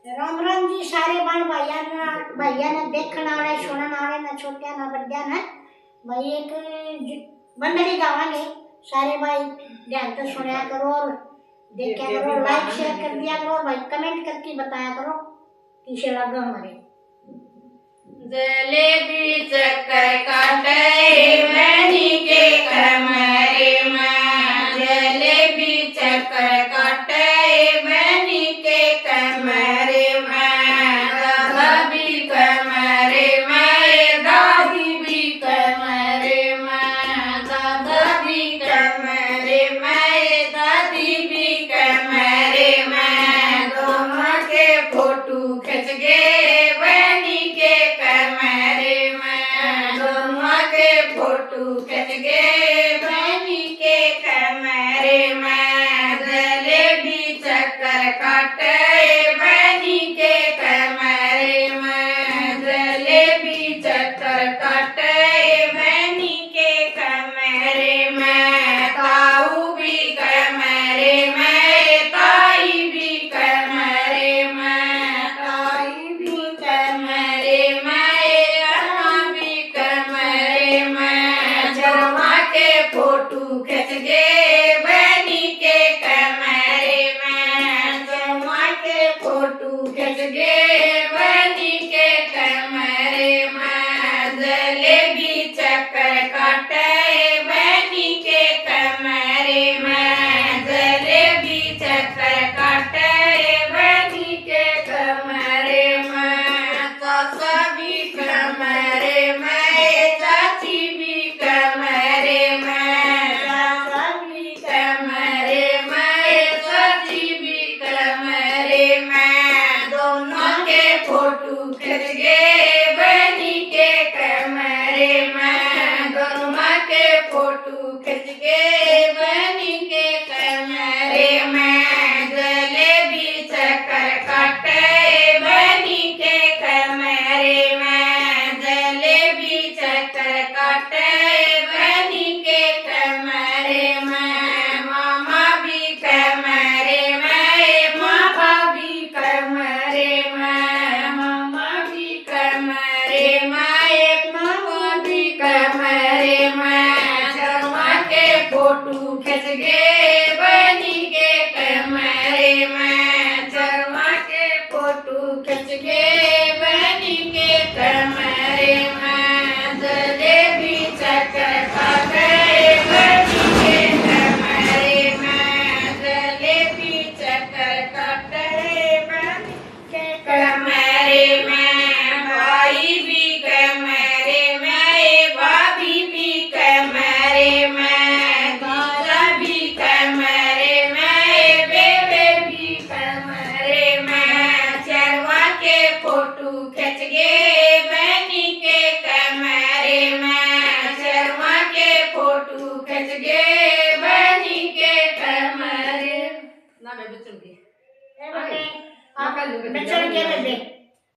राम राम जी सारे बहन भैया ने देखने वाले सुनने वाले ना छोटे ना बड़े ना भाई एक बंदरी गावांगे सारे भाई ध्यान से सुनया करो और देखा करो, लाइक शेयर कर दिया करो भाई, कमेंट करके बताया करो किसे लगा हमारे। जलेबी चक्कर काटे मैनी के कमरे में, जलेबी चक्कर काटे मैनी के कमरे में, दादा भी कमरे में, दादी भी कमरे में, दादा भी कमरे में, दादी भी कमरे में, दोनों के फोटो खिंच गए फोटो खिंच गए बहनी के कमरे में, जलेबी चक्कर काटे बहनी के कमरे में, जलेबी चक्कर काटे बहनी के कमरे में, ताऊ भी कमरे में, ताई भी कमरे में, ताई भी कमरे में, फोटो खिंच गए बहनी के कमरे में, जमा के फोटो खिंच गए बहनी के कमरे में, जलेबी चक्कर काटे बहनी के कमरे में, जलेबी चक्कर काटे बहनी के कमरे में, चाचा भी कमरे में, चाची भी कमरे में, फोटो खिंच गए बहनी के कमरे में, दोनों के फोटो खिंच गए बहनी के कमरे में, जलेबी चक्कर काटे बहनी के कमरे में, जलेबी चक्कर काटे बहनी के कमरे में, मामा भी कमरे में, मामा भी कमरे में, कमरे में, जमा के फोटो खिंच गए बहनी के कमरे में, जमा के फोटो खिंच गए बहनी के कमरे में, जलेबी चक्कर काटे बहनी के कमरे में, जलेबी चक्कर काटे बहनी के कमरे में, भाई भी कमरे में, भाभी भी कमरे में, दादा भी कमरे में, बेबे भी कमरे में, चरवा के फोटो खिंच गए बहनी के कमरे में, चरवा के फोटो खिंच गए बहनी के कमरे। ना मैं बच्चों की बच्चों के